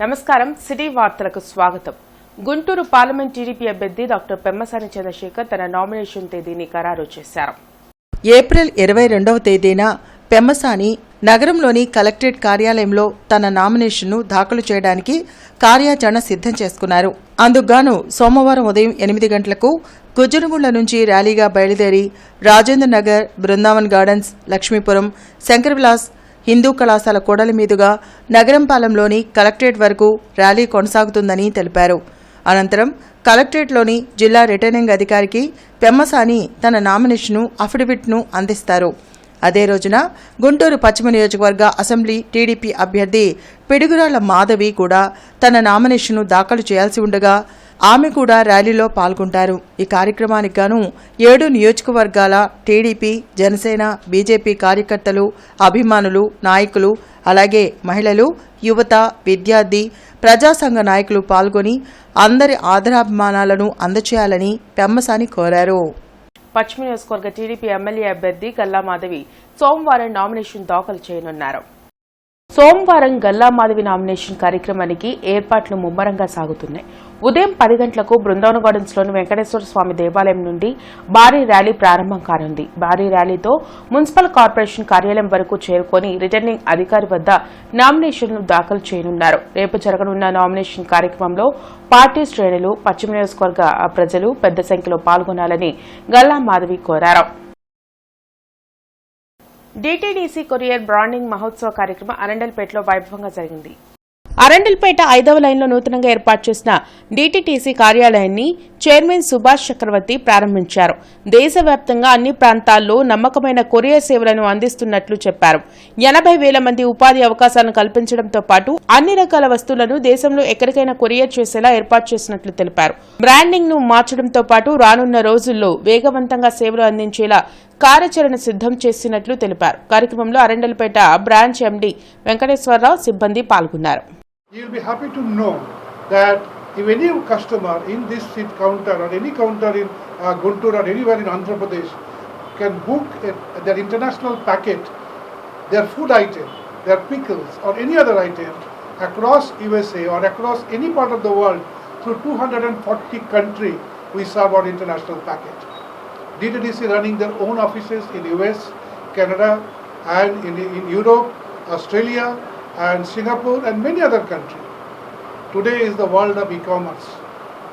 నమస్కారం సిటీ వార్తలకు స్వాగతం. గుంటూరు పార్లమెంట్ టీడీపీ అభ్యర్థి డాక్టర్ పెమ్మసాని చంద్రశేఖర్ తన నామినేషన్ తేదీని ఖరారు చేశారు. ఏప్రిల్ 22వ తేదీన పెమ్మసాని నగరంలోని కలెక్టరేట్ కార్యాలయంలో తన నామినేషన్ను దాఖలు చేయడానికి కార్యాచరణ సిద్ధం చేసుకున్నారు. అందుకుగాను సోమవారం ఉదయం 8 గంటలకు గుజ్జనగుండ్ల నుంచి ర్యాలీగా బయలుదేరి రాజేంద్ర నగర్, బృందావన్ గార్డెన్స్, లక్ష్మీపురం, శంకరవిలాస్ హిందూ కళాశాల కూడలి మీదుగా నగరంపాలెంలోని కలెక్టరేట్ వరకు ర్యాలీ కొనసాగుతుందని తెలిపారు. అనంతరం కలెక్టరేట్లోని జిల్లా రిటర్నింగ్ అధికారికి పెమ్మసాని తన నామినేషన్ను అఫిడవిట్ను అందిస్తారు. అదే రోజున గుంటూరు పశ్చిమ నియోజకవర్గ అసెంబ్లీ టీడీపీ అభ్యర్థి పిడుగురాళ్ల మాధవి కూడా తన నామినేషన్ను దాఖలు చేయాల్సి ఉండగా ఆమె కూడా ర్యాలీలో పాల్గొంటారు. ఈ కార్యక్రమానికి గాను 7 నియోజకవర్గాల టీడీపీ, జనసేన, బీజేపీ కార్యకర్తలు, అభిమానులు, నాయకులు, అలాగే మహిళలు, యువత, విద్యార్థి, ప్రజాసంఘ నాయకులు పాల్గొని అందరి ఆదరాభిమానాలను అందచేయాలని పెమ్మసాని కోరారు. పశ్చిమ నియోజకవర్గ టీడీపీ ఎమ్మెల్యే అభ్యర్థి గల్లా మాధవి సోమవారం నామినేషన్ దాఖలు చేయనున్నారు. సోమవారం గల్లా మాధవి నామినేషన్ కార్యక్రమానికి ఏర్పాట్లు ముమ్మరంగా సాగుతున్నాయి. ఉదయం 10 గంటలకు బృందావన్ గార్డెన్స్ లోని వెంకటేశ్వర స్వామి దేవాలయం నుండి భారీ ర్యాలీ ప్రారంభం కానుంది. భారీ ర్యాలీతో మున్సిపల్ కార్పొరేషన్ కార్యాలయం వరకు చేరుకుని రిటర్నింగ్ అధికారి వద్ద నామినేషన్లు దాఖలు చేయనున్నారు. రేపు జరగనున్న నామినేషన్ కార్యక్రమంలో పార్టీ శ్రేణులు, పశ్చిమ నియోజకవర్గ ప్రజలు పెద్ద సంఖ్యలో పాల్గొనాలని గల్లా మాధవి కోరారు. డీటీడీసీ కొరియర్ బ్రాండింగ్ మహోత్సవ కార్యక్రమం అరండల్పేటలో వైభవంగా జరిగింది. అరండల్పేట 5వ లైన్లో నూతనంగా ఏర్పాటు చేసిన డీటీటీసీ కార్యాలయాన్ని చైర్మన్ సుభాష్ చక్రవర్తి ప్రారంభించారు. దేశవ్యాప్తంగా అన్ని ప్రాంతాల్లో నమ్మకమైన కొరియర్ సేవలను అందిస్తున్నట్లు చెప్పారు. 80,000 మంది ఉపాధి అవకాశాలను కల్పించడంతో పాటు అన్ని రకాల వస్తువులను దేశంలో ఎక్కడికైనా కొరియర్ చేసేలా ఏర్పాటు చేసినట్లు తెలిపారు. బ్రాండింగ్ ను మార్చడంతో పాటు రానున్న రోజుల్లో వేగవంతంగా సేవలు అందించేలా కార్యాచరణ సిద్ధం చేసినట్లు తెలిపారు. కార్యక్రమంలో అరండల్పేట బ్రాంచ్ ఎండీ వెంకటేశ్వరరావు, సిబ్బంది పాల్గొన్నారు. You will be happy to know that if any customer in this seat counter or any counter in Guntur or anywhere in Andhra Pradesh can book their international packet, their food item, their pickles or any other item across USA or across any part of the world through 240 countries, we serve our international packet. DTDC running their own offices in US, Canada and in Europe, Australia and Singapore and many other countries. Today is the world of e-commerce.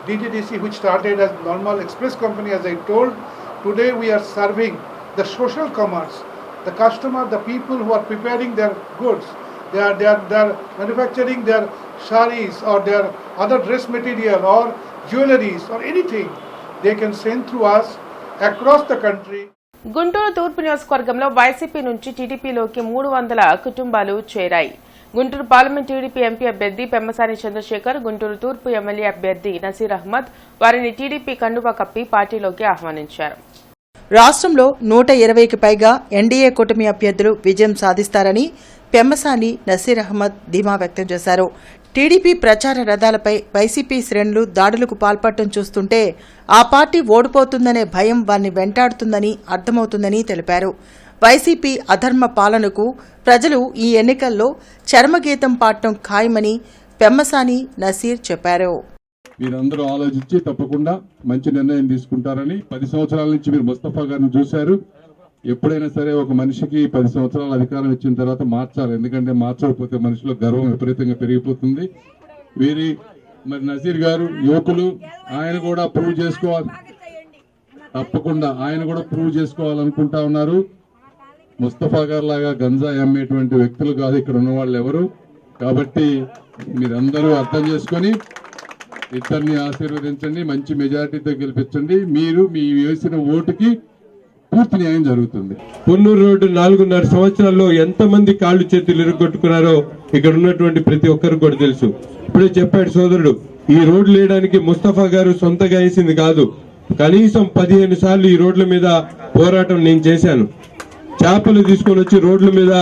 DTDC, which started as normal express company, as I told, today we are serving the social commerce, the customer, the people who are preparing their goods. They are manufacturing their sarees or their other dress material or jewelries or anything. They can send through us across the country. Guntur తూర్పు నియోజకవర్గంలో YCP నుంచి టీడీపీలోకి 300 కుటుంబాలు చేరాయి. Guntur parliament TDP MP అభ్యర్థి పెమ్మసాని చంద్రశేఖర్, గుంటూరు తూర్పు MLA అభ్యర్థి నసీర్ అహ్మద్ వారిని టీడీపీ కండువా కప్పి పార్టీలోకి ఆహ్వానించారు. రాష్ట్రంలో 120కి పైగా ఎన్డీఏ కూటమి అభ్యర్థులు విజయం సాధిస్తారని పెమ్మసాని, నసీర్ అహ్మద్ ధీమా వ్యక్తం చేశారు. టీడీపీ ప్రచార రథాలపై వైసీపీ శ్రేణులు దాడులకు పాల్పడటం చూస్తుంటే ఆ పార్టీ ఓడిపోతుందనే భయం వారిని వెంటాడుతుందని అర్థమవుతుందని తెలిపారు. వైసీపీ అధర్మ పాలనకు ప్రజలు ఈ ఎన్నికల్లో చర్మగీతం పాడటం ఖాయమని పెమ్మసాని, నసీర్ చెప్పారు. మీరందరూ ఆలోచించి తప్పకుండా మంచి నిర్ణయం తీసుకుంటారని. 10 సంవత్సరాల నుంచి మీరు ముస్తఫా గారిని చూశారు. ఎప్పుడైనా సరే ఒక మనిషికి 10 సంవత్సరాల అధికారం ఇచ్చిన తర్వాత మార్చాలి. ఎందుకంటే మార్చకపోతే మనిషిలో గర్వం విపరీతంగా పెరిగిపోతుంది. మరి నసీర్ గారు యువకులు, ఆయన కూడా ప్రూవ్ చేసుకోవాలి. తప్పకుండా ఆయన కూడా ప్రూవ్ చేసుకోవాలనుకుంటా ఉన్నారు. ముస్తఫా గారు లాగా గంజా అమ్మేటువంటి వ్యక్తులు కాదు ఇక్కడ ఉన్న వాళ్ళు ఎవరు. కాబట్టి మీరందరూ అర్థం చేసుకొని ఇద్దరిని ఆశీర్వదించండి, మంచి మెజారిటీతో గెలిపించండి. మీరు మీ వేసిన ఓటుకి పూర్తి న్యాయం జరుగుతుంది. పొన్నూరు రోడ్డు 4.5 సంవత్సరాల్లో ఎంతమంది కాళ్ళు చేతులు ఇరుగొట్టుకున్నారో ఇక్కడ ఉన్నటువంటి ప్రతి ఒక్కరు కూడా తెలుసు. ఇప్పుడే చెప్పాడు సోదరుడు, ఈ రోడ్లు వేయడానికి ముస్తఫా గారు సొంతగా వేసింది కాదు. కనీసం 15 సార్లు ఈ రోడ్ల మీద పోరాటం నేను చేశాను. చేపలు తీసుకొని వచ్చి రోడ్ల మీద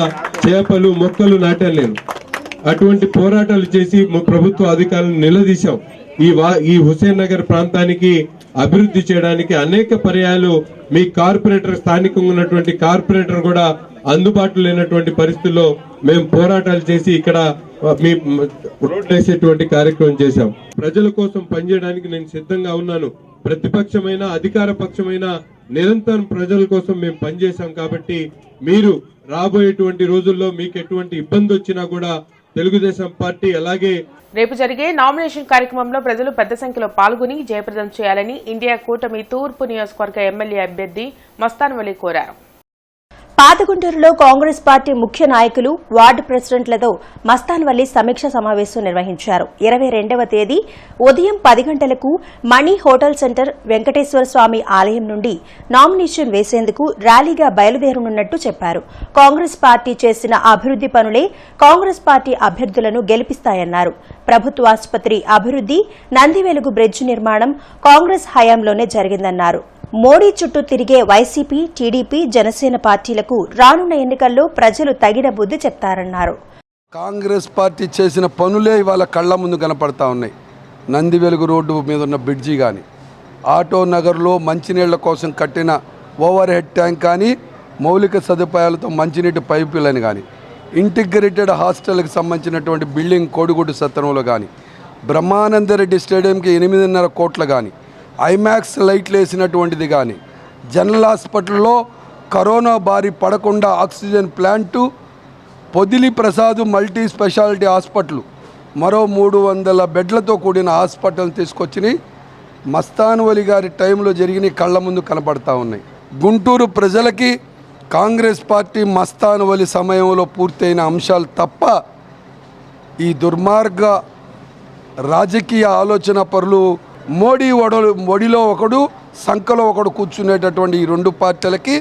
చేపలు, మొక్కలు నాటాను నేను. అటువంటి పోరాటాలు చేసి ప్రభుత్వ అధికారులను నిలదీశాం. ఈ హుసేన్ నగర్ ప్రాంతానికి అభివృద్ధి చేయడానికి అనేక పర్యాయాలు మీ కార్పొరేటర్, స్థానికంగా ఉన్నటువంటి కార్పొరేటర్ కూడా అందుబాటులో లేనటువంటి పరిస్థితుల్లో మేము పోరాటాలు చేసి ఇక్కడ మీ రోడ్లు వేసేటువంటి కార్యక్రమం చేశాం. ప్రజల కోసం పనిచేయడానికి నేను సిద్ధంగా ఉన్నాను. ప్రతిపక్షమైన అధికార పక్షమైన నిరంతరం ప్రజల కోసం మేము పనిచేశాం. కాబట్టి మీరు రాబోయేటువంటి రోజుల్లో మీకు ఎటువంటి ఇబ్బంది వచ్చినా కూడా తెలుగుదేశం పార్టీ అలాగే రేపు జరిగే నామినేషన్ కార్యక్రమంలో ప్రజలు పెద్ద సంఖ్యలో పాల్గొని జయప్రదం చేయాలని ఇండియా కూటమి తూర్పు నియోజకవర్గ ఎమ్మెల్యే అభ్యర్థి మస్తాన్ వలీ కోరారు. పాతగుంటూరులో కాంగ్రెస్ పార్టీ ముఖ్య నాయకులు వార్డు ప్రెసిడెంట్లతో మస్తాన్ వల్లి సమీక్ష సమావేశం నిర్వహించారు. 22వ తేదీ ఉదయం 10 గంటలకు మణి హోటల్ సెంటర్ వెంకటేశ్వర స్వామి ఆలయం నుండి నామినేషన్ వేసేందుకు ర్యాలీగా బయలుదేరనున్నట్టు చెప్పారు. కాంగ్రెస్ పార్టీ చేసిన అభివృద్ది పనులే కాంగ్రెస్ పార్టీ అభ్యర్థులను గెలిపిస్తాయన్నారు. ప్రభుత్వ ఆసుపత్రి అభివృద్ది, నందివెలుగు బ్రిడ్జ్ నిర్మాణం కాంగ్రెస్ హయాంలోనే జరిగిందన్నారు. మోడీ చుట్టూ తిరిగే వైసీపీ, టీడీపీ, జనసేన పార్టీలకు రానున్న ఎన్నికల్లో ప్రజలు తగిన బుద్ధి చెప్తారన్నారు. కాంగ్రెస్ పార్టీ చేసిన పనులే ఇవాళ కళ్ల ముందు కనపడతా ఉన్నాయి. నందివెలుగు రోడ్డు మీద ఉన్న బ్రిడ్జి కానీ, ఆటో నగర్లో మంచినీళ్ల కోసం కట్టిన ఓవర్ హెడ్ ట్యాంక్ కానీ, మౌలిక సదుపాయాలతో మంచినీటి పైపులని కానీ, ఇంటిగ్రేటెడ్ హాస్టల్కి సంబంధించినటువంటి బిల్డింగ్ కోడిగుడ్డు సత్రంలో కానీ, బ్రహ్మానందరెడ్డి స్టేడియంకి 8.5 కోట్లు కానీ, ఐమాక్స్ లైట్లు వేసినటువంటిది కానీ, జనరల్ హాస్పిటల్లో కరోనా బారి పడకుండా oxygen plant, Podili Prasad multi speciality hospital, మరో 300 బెడ్లతో కూడిన హాస్పిటల్ తీసుకొచ్చి మస్తాన్ వలి గారి టైంలో జరిగిన కళ్ళ ముందు కనపడతా ఉన్నాయి. గుంటూరు ప్రజలకి కాంగ్రెస్ పార్టీ మస్తాన్ వలి సమయంలో పూర్తయిన అంశాలు తప్ప ఈ దుర్మార్గ రాజకీయ ఆలోచన పరులు మోడీలో ఒకడు, సంఖలో ఒకడు కూర్చునేటటువంటి ఈ రెండు పార్టీలకి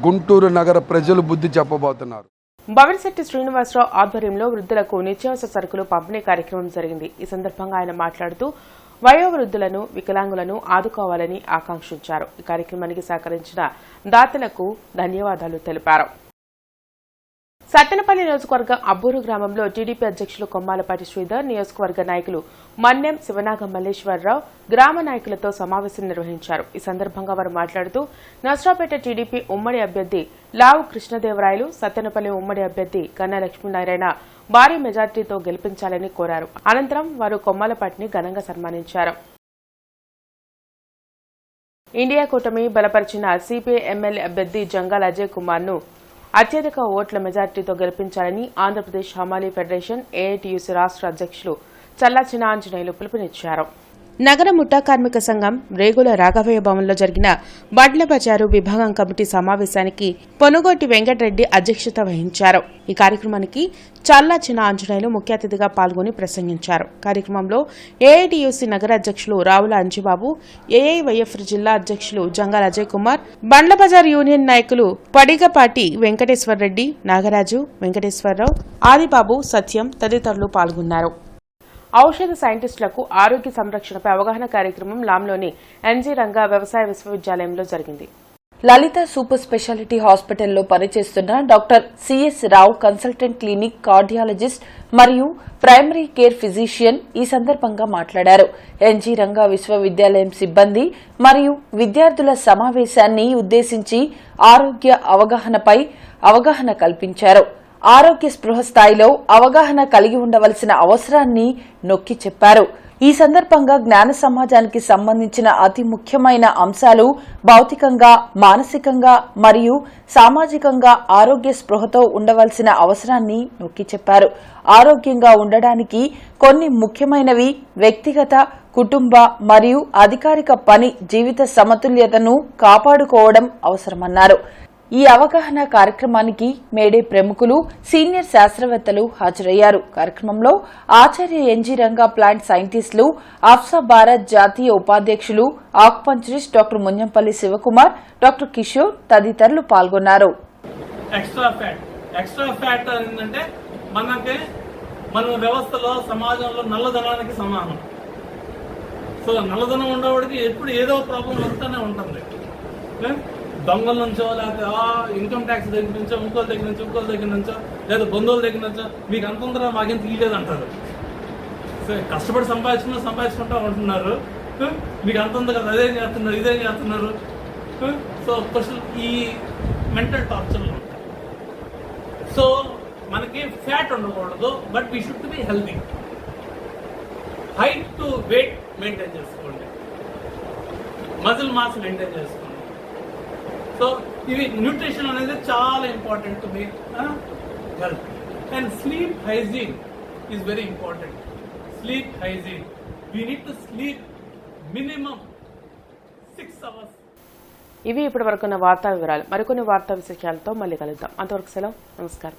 గుంటూరు నగర ప్రజలు బుద్ధి చెప్పబోతున్నారు. భవనశెట్టి శ్రీనివాసరావు ఆధ్వర్యంలో వృద్ధులకు నిత్యావసర సరుకులు పంపిణీ కార్యక్రమం జరిగింది. ఈ సందర్భంగా ఆయన మాట్లాడుతూ వయోవృద్ధులను, వికలాంగులను ఆదుకోవాలని ఆకాంక్షించారు. ఈ కార్యక్రమానికి సహకరించిన దాతలకు ధన్యవాదాలు తెలిపారు. సత్తెనపల్లి నియోజకవర్గం అబ్బూరు గ్రామంలో టీడీపీ అధ్యక్షులు కొమ్మాలపాటి శ్రీధర్, నియోజకవర్గ నాయకులు మన్యం శివనాగం మల్లేశ్వరరావు గ్రామ నాయకులతో సమావేశం నిర్వహించారు. ఈ సందర్భంగా వారు మాట్లాడుతూ నర్సరావుపేట టీడీపీ ఉమ్మడి అభ్యర్థి లావు కృష్ణదేవరాయలు, సత్తెనపల్లి ఉమ్మడి అభ్యర్థి కన్నా లక్ష్మీనారాయణ భారీ మెజార్టీతో గెలిపించాలని కోరారు. అనంతరం వారు కొమ్మాలపాటిని ఘనంగా సన్మానించారు. ఇండియా కూటమి బలపరిచిన సిపిఐ ఎమ్మెల్యే అభ్యర్థి జంగాల అజయ్ కుమార్ ను అత్యధిక ఓట్ల మెజార్టీతో గెలిపించాలని ఆంధ్రప్రదేశ్ హమాలీ ఫెడరేషన్ ఏఐటీయూసీ రాష్ట్ర అధ్యక్షులు చల్లా చిన్నాంజనేయులు పిలుపునిచ్చారు. నగర ముఠా కార్మిక సంఘం రేగుల రాఘవయ్య భవన్లో జరిగిన బండ్ల బజారు విభాగం కమిటీ సమావేశానికి పొనుగోటి వెంకటరెడ్డి అధ్యక్షత వహించారు. ఈ కార్యక్రమానికి చల్లా చిన్న ఆంజనేయులు ముఖ్య అతిథిగా పాల్గొని ప్రసంగించారు. కార్యక్రమంలో ఏఐటీయూసీ నగర అధ్యక్షులు రావుల అంజిబాబు, ఏఐవైఎఫ్ జిల్లా అధ్యక్షులు జంగాల అజయ్ కుమార్, బండ్ల బజార్ యూనియన్ నాయకులు పడిగపాటి వెంకటేశ్వరరెడ్డి, నాగరాజు, వెంకటేశ్వరరావు, ఆదిబాబు, సత్యం తదితరులు పాల్గొన్నారు. ఔషధ సైంటిస్టులకు ఆరోగ్య సంరక్షణపై అవగాహన కార్యక్రమం లాంలోని ఎన్జీ రంగా వ్యవసాయ విశ్వవిద్యాలయంలో జరిగింది. లలిత సూపర్ స్పెషాలిటీ హాస్పిటల్లో పనిచేస్తున్న డాక్టర్ సిఎస్ రావు కన్సల్టెంట్ క్లినిక్ కార్డియాలజిస్ట్ మరియు ప్రైమరీ కేర్ ఫిజిషియన్ ఈ సందర్భంగా మాట్లాడారు. ఎన్జీ రంగా విశ్వవిద్యాలయం సిబ్బంది మరియు విద్యార్థుల సమావేశాన్ని ఉద్దేశించి ఆరోగ్య అవగాహనపై అవగాహన కల్పించారు. ఆరోగ్య స్పృహ స్థాయిలో అవగాహన కలిగి ఉండవలసిన అవసరాన్ని నొక్కి చెప్పారు. ఈ సందర్భంగా జ్ఞాన సమాజానికి సంబంధించిన అతి ముఖ్యమైన అంశాలు భౌతికంగా, మానసికంగా మరియు సామాజికంగా ఆరోగ్య స్పృహతో ఉండవలసిన అవసరాన్ని నొక్కి చెప్పారు. ఆరోగ్యంగా ఉండడానికి కొన్ని ముఖ్యమైనవి వ్యక్తిగత, కుటుంబ మరియు అధికారిక పని జీవిత సమతుల్యతను కాపాడుకోవడం అవసరమన్నారు. ఈ అవగాహన కార్యక్రమానికి మేడే ప్రముఖులు, సీనియర్ శాస్త్రవేత్తలు హాజరయ్యారు. కార్యక్రమంలో ఆచార్య ఎన్జీ రంగా ప్లాంట్ సైంటిస్టులు, ఆఫ్సా భారత్ జాతీయ ఉపాధ్యక్షులు ఆక్పంచరిస్ట్ డాక్టర్ మున్యంపల్లి శివకుమార్, డాక్టర్ కిషోర్ తదితరులు పాల్గొన్నారు. ఎక్స్ట్రా ఫ్యాట్ ఏంటంటే మన వ్యవస్థలో సమాజంలో నల్లధనానికి సమానం. సో నల్లధనం ఉండేవాడికి ఎప్పుడు ఏదో ప్రాబ్లం వస్తూనే ఉంటుంది. దొంగల నుంచో, లేకపోతే ఇన్కమ్ ట్యాక్స్ దగ్గర నుంచో, ఇంకోల దగ్గర నుంచో, లేదా బంధువుల దగ్గర నుంచో మీకు అంత ఉందరా మాకేం తీయలేదు అంటారు. సో కష్టపడి సంపాదించుకుంటా ఉంటున్నారు. మీకు అంత ఉంది కదా, ఇదేం చేస్తున్నారు. సో ఈ మెంటల్ టార్చర్లు ఉంటాయి. సో మనకి ఫ్యాట్ ఉండకూడదు, but we should be healthy. Height to weight maintain చేసుకోండి, మజిల్ మాస్ మెయింటైన్ చేసుకోండి. సో ఇవి న్యూట్రిషన్ అనేది చాలా important to me health. And sleep hygiene is very important. Sleep hygiene, we need to sleep minimum 6 hours. ఇవి ఇప్పటి వరకున్న వార్తా వివరాలు. మరికొన్ని వార్తా విశేషాలతో మళ్ళీ కలుద్దాం. అంతవరకు సెలవు, నమస్కారం.